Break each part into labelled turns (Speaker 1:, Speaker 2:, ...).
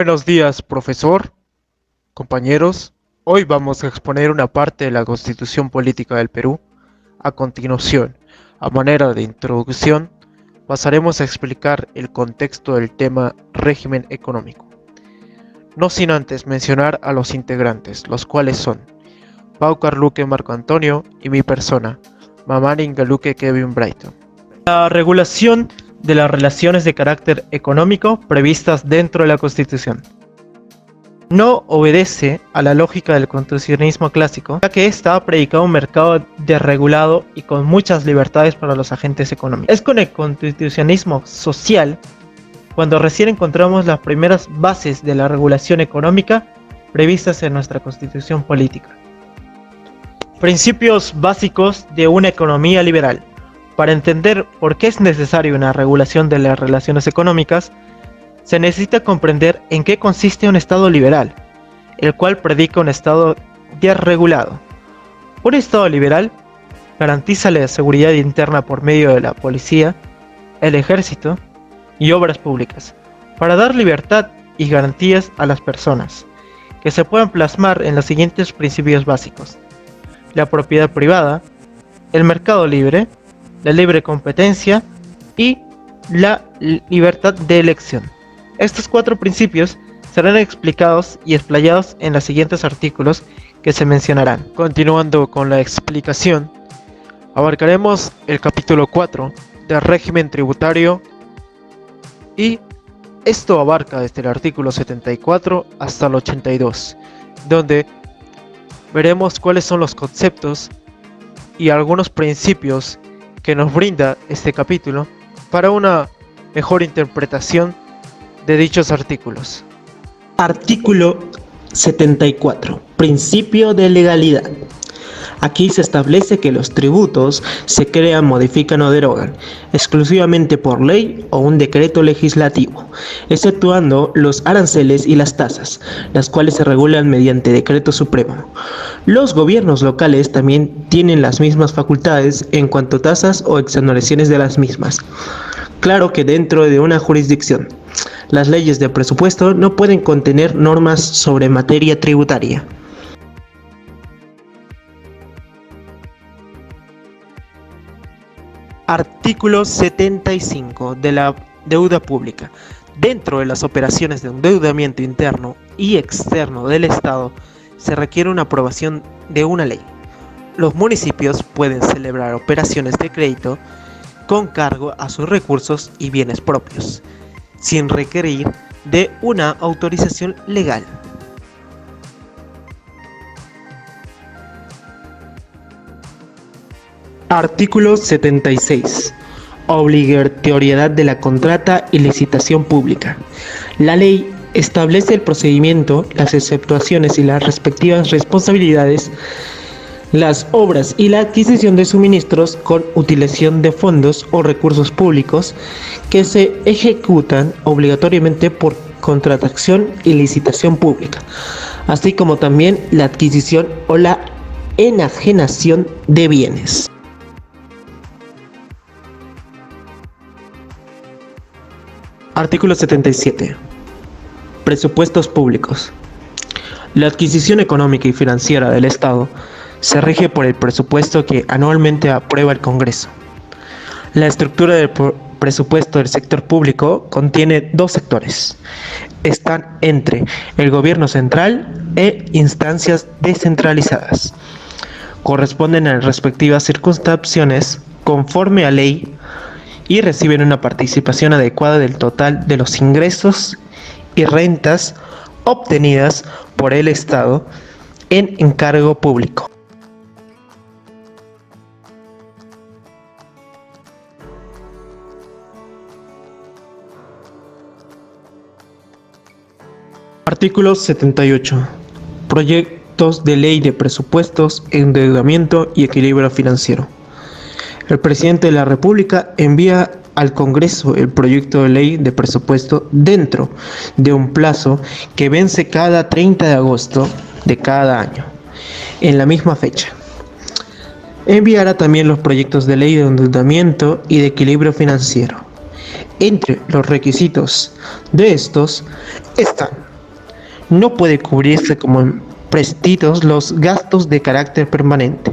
Speaker 1: Buenos días, profesor, compañeros. Hoy vamos a exponer una parte de la Constitución Política del Perú. A continuación, a manera de introducción, pasaremos a explicar el contexto del tema régimen económico. No sin antes mencionar a los integrantes, los cuales son Pau Carluque Marco Antonio y mi persona, Mamani Ngaluque Kevin Brighton. La regulación de las relaciones de carácter económico previstas dentro de la Constitución no obedece a la lógica del constitucionalismo clásico, ya que ésta ha predicado un mercado desregulado y con muchas libertades para los agentes económicos. Es con el constitucionalismo social cuando recién encontramos las primeras bases de la regulación económica previstas en nuestra Constitución política. Principios básicos de una economía liberal. Para entender por qué es necesaria una regulación de las relaciones económicas, se necesita comprender en qué consiste un Estado liberal, el cual predica un Estado desregulado. Un Estado liberal garantiza la seguridad interna por medio de la policía, el ejército y obras públicas, para dar libertad y garantías a las personas, que se puedan plasmar en los siguientes principios básicos: la propiedad privada, el mercado libre, la libre competencia y la libertad de elección. Estos cuatro principios serán explicados y explayados en los siguientes artículos que se mencionarán. Continuando con la explicación, abarcaremos el capítulo 4 del régimen tributario y esto abarca desde el artículo 74 hasta el 82, donde veremos cuáles son los conceptos y algunos principios que nos brinda este capítulo para una mejor interpretación de dichos artículos.
Speaker 2: Artículo 74. Principio de legalidad. Aquí se establece que los tributos se crean, modifican o derogan exclusivamente por ley o un decreto legislativo, exceptuando los aranceles y las tasas, las cuales se regulan mediante decreto supremo. Los gobiernos locales también tienen las mismas facultades en cuanto a tasas o exoneraciones de las mismas. Claro que dentro de una jurisdicción, las leyes de presupuesto no pueden contener normas sobre materia tributaria. Artículo 75 de la deuda pública. Dentro de las operaciones de endeudamiento interno y externo del Estado, se requiere una aprobación de una ley. Los municipios pueden celebrar operaciones de crédito con cargo a sus recursos y bienes propios, sin requerir de una autorización legal. Artículo 76. Obligatoriedad de la contrata y licitación pública. La ley establece el procedimiento, las exceptuaciones y las respectivas responsabilidades, las obras y la adquisición de suministros con utilización de fondos o recursos públicos que se ejecutan obligatoriamente por contratación y licitación pública, así como también la adquisición o la enajenación de bienes. Artículo 77. Presupuestos públicos. La adquisición económica y financiera del Estado se rige por el presupuesto que anualmente aprueba el Congreso. La estructura del presupuesto del sector público contiene dos sectores. Están entre el gobierno central e instancias descentralizadas. Corresponden a las respectivas circunscripciones conforme a ley y reciben una participación adecuada del total de los ingresos y rentas obtenidas por el Estado en encargo público. Artículo 78. Proyectos de ley de presupuestos, endeudamiento y equilibrio financiero. El presidente de la República envía al Congreso el proyecto de ley de presupuesto dentro de un plazo que vence cada 30 de agosto de cada año, en la misma fecha. Enviará también los proyectos de ley de endeudamiento y de equilibrio financiero. Entre los requisitos de estos están No puede cubrirse como empréstitos los gastos de carácter permanente.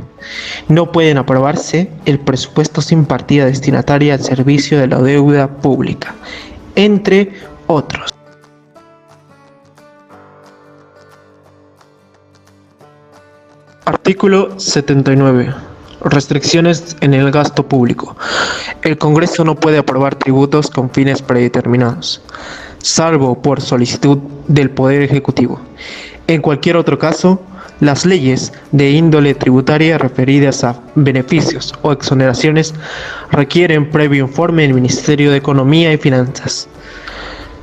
Speaker 2: No pueden aprobarse el presupuesto sin partida destinataria al servicio de la deuda pública, entre otros. Artículo 79. Restricciones en el gasto público. El Congreso no puede aprobar tributos con fines predeterminados, salvo por solicitud del Poder Ejecutivo. En cualquier otro caso, las leyes de índole tributaria referidas a beneficios o exoneraciones requieren previo informe del Ministerio de Economía y Finanzas.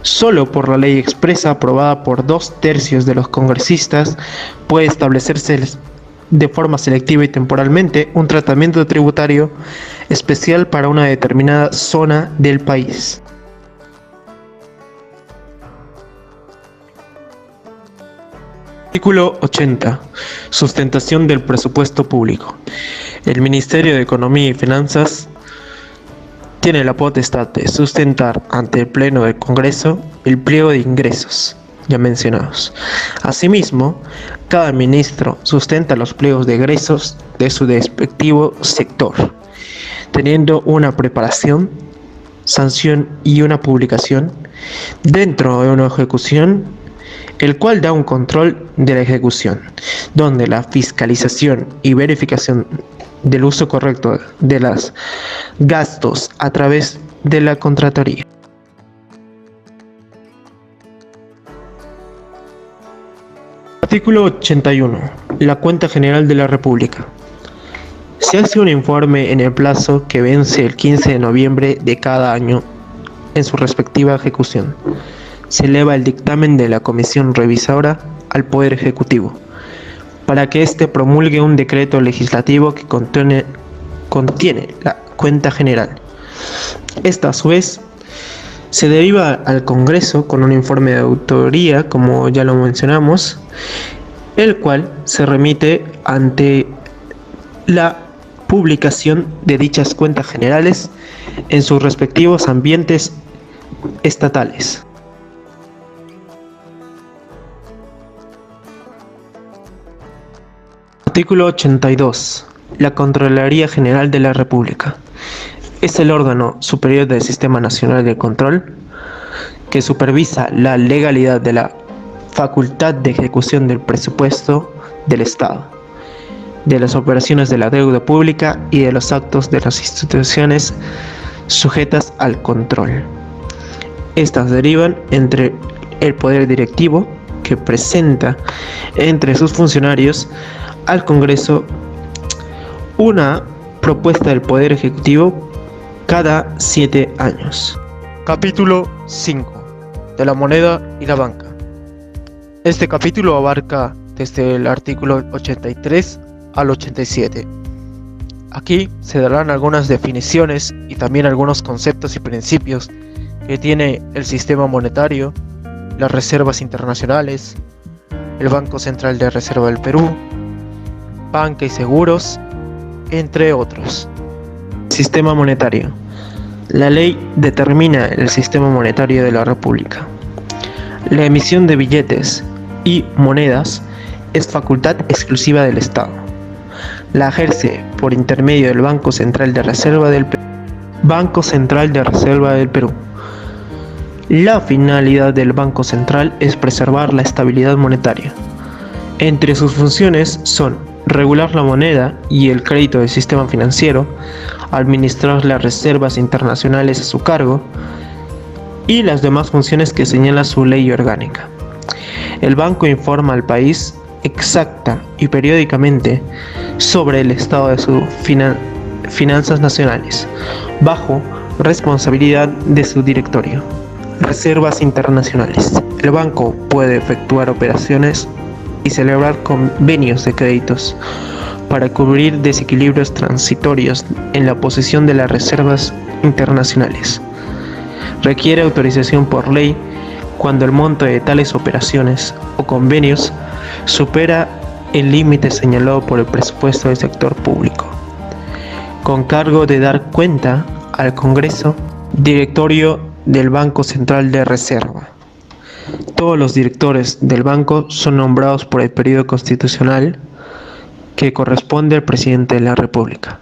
Speaker 2: Solo por la ley expresa aprobada por 2/3 de los congresistas puede establecerse de forma selectiva y temporalmente un tratamiento tributario especial para una determinada zona del país. Artículo 80. Sustentación del presupuesto público. El Ministerio de Economía y Finanzas tiene la potestad de sustentar ante el Pleno del Congreso el pliego de ingresos ya mencionados. Asimismo, cada ministro sustenta los pliegos de egresos de su respectivo sector, teniendo una preparación, sanción y una publicación dentro de una ejecución, el cual da un control de la ejecución, donde la fiscalización y verificación del uso correcto de los gastos a través de la Contraloría. Artículo 81. La Cuenta General de la República. Se hace un informe en el plazo que vence el 15 de noviembre de cada año en su respectiva ejecución. Se eleva el dictamen de la Comisión Revisora al Poder Ejecutivo para que éste promulgue un decreto legislativo que contiene la Cuenta General. Esta, a su vez, se deriva al Congreso con un informe de autoría, como ya lo mencionamos, el cual se remite ante la publicación de dichas cuentas generales en sus respectivos ambientes estatales. Artículo 82. La Contraloría General de la República. Es el órgano superior del Sistema Nacional de Control que supervisa la legalidad de la facultad de ejecución del presupuesto del Estado, de las operaciones de la deuda pública y de los actos de las instituciones sujetas al control. Estas derivan entre el Poder Directivo, que presenta entre sus funcionarios al Congreso una propuesta del Poder Ejecutivo cada 7 años. Capítulo 5. De la moneda y la banca. Este capítulo abarca desde el artículo 83 al 87. Aquí se darán algunas definiciones y también algunos conceptos y principios que tiene el sistema monetario, las reservas internacionales, el Banco Central de Reserva del Perú, banca y seguros, entre otros. Sistema monetario. La ley determina el sistema monetario de la República. La emisión de billetes y monedas es facultad exclusiva del Estado. La ejerce por intermedio del Banco Central de Reserva del Perú. Banco Central de Reserva del Perú. La finalidad del Banco Central es preservar la estabilidad monetaria. Entre sus funciones son regular la moneda y el crédito del sistema financiero, administrar las reservas internacionales a su cargo y las demás funciones que señala su ley orgánica. El banco informa al país exacta y periódicamente sobre el estado de sus finanzas nacionales, bajo responsabilidad de su directorio. Reservas internacionales. El banco puede efectuar operaciones y celebrar convenios de créditos para cubrir desequilibrios transitorios en la posesión de las reservas internacionales. Requiere autorización por ley cuando el monto de tales operaciones o convenios supera el límite señalado por el presupuesto del sector público, con cargo de dar cuenta al Congreso, directorio del Banco Central de Reserva. Todos los directores del banco son nombrados por el periodo constitucional que corresponde al presidente de la República.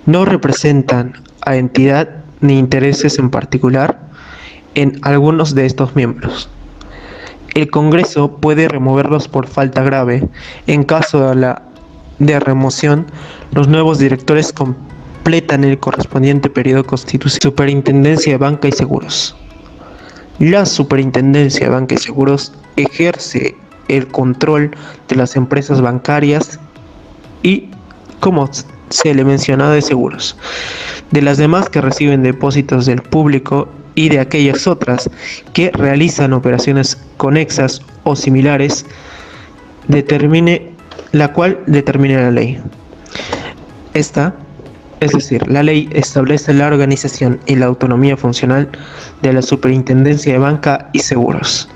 Speaker 2: No representan a entidad ni intereses en particular en algunos de estos miembros. El Congreso puede removerlos por falta grave. En caso de remoción, los nuevos directores completan el correspondiente periodo constitucional. Superintendencia de Banca y Seguros. La Superintendencia de Banca y Seguros ejerce el control de las empresas bancarias y, como se le mencionó, de seguros, de las demás que reciben depósitos del público y de aquellas otras que realizan operaciones conexas o similares, la cual determine la ley. Es decir, la ley establece la organización y la autonomía funcional de la Superintendencia de Banca y Seguros.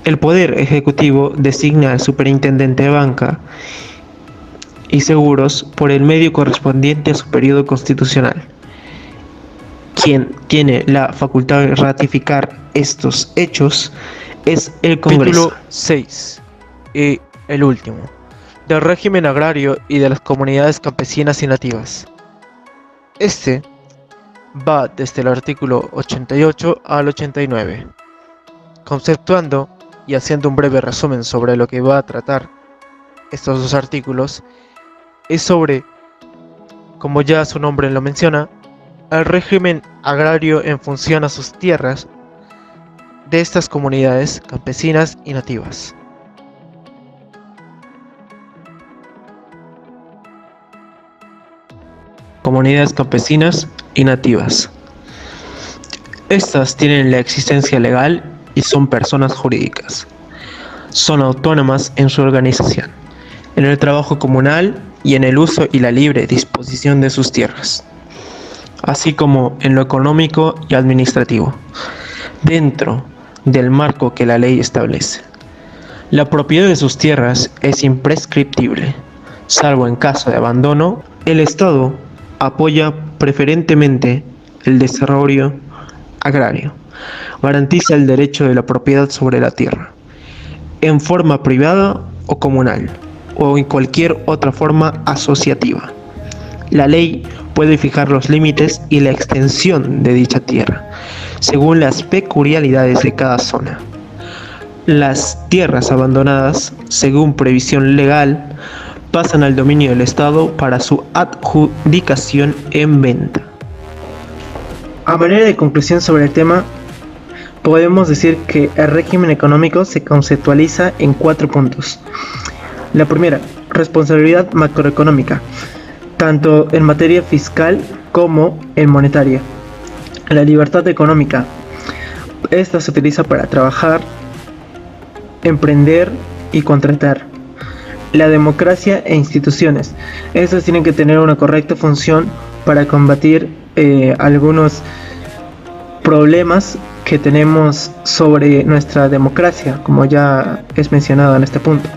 Speaker 2: El Poder Ejecutivo designa al Superintendente de Banca y Seguros por el medio correspondiente a su periodo constitucional. Quien tiene la facultad de ratificar estos hechos es el Congreso.
Speaker 1: Capítulo 6 y el último, del régimen agrario y de las comunidades campesinas y nativas. Este va desde el artículo 88 al 89. Conceptuando y haciendo un breve resumen sobre lo que va a tratar estos dos artículos, es sobre, como ya su nombre lo menciona, el régimen agrario en función a sus tierras de estas comunidades campesinas y nativas.
Speaker 2: Comunidades campesinas y nativas. Estas tienen la existencia legal y son personas jurídicas. Son autónomas en su organización, en el trabajo comunal y en el uso y la libre disposición de sus tierras, así como en lo económico y administrativo, dentro del marco que la ley establece. La propiedad de sus tierras es imprescriptible, salvo en caso de abandono. El Estado apoya preferentemente el desarrollo agrario, garantiza el derecho de la propiedad sobre la tierra, en forma privada o comunal, o en cualquier otra forma asociativa. La ley puede fijar los límites y la extensión de dicha tierra, según las peculiaridades de cada zona. Las tierras abandonadas, según previsión legal, pasan al dominio del Estado para su adjudicación en venta.
Speaker 1: A manera de conclusión sobre el tema, podemos decir que el régimen económico se conceptualiza en 4 puntos. La primera, responsabilidad macroeconómica, tanto en materia fiscal como en monetaria. La libertad económica, esta se utiliza para trabajar, emprender y contratar. La democracia e instituciones, estas tienen que tener una correcta función para combatir algunos problemas que tenemos sobre nuestra democracia, como ya es mencionado en este punto,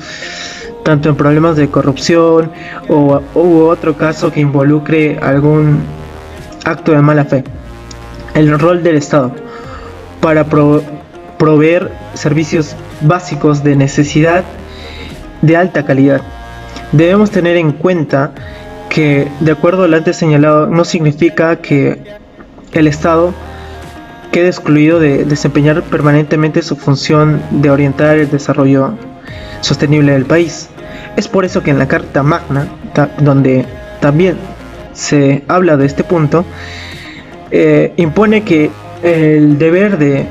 Speaker 1: tanto en problemas de corrupción u otro caso que involucre algún acto de mala fe. El rol del Estado para proveer servicios básicos de necesidad de alta calidad. Debemos tener en cuenta que, de acuerdo al antes señalado, no significa que el Estado quede excluido de desempeñar permanentemente su función de orientar el desarrollo sostenible del país. Es por eso que en la Carta Magna, donde también se habla de este punto, impone que el deber de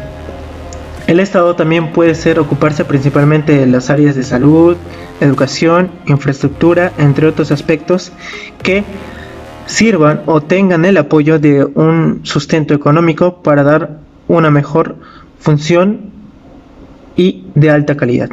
Speaker 1: el Estado también puede ser ocuparse principalmente de las áreas de salud, educación, infraestructura, entre otros aspectos que sirvan o tengan el apoyo de un sustento económico para dar una mejor función y de alta calidad.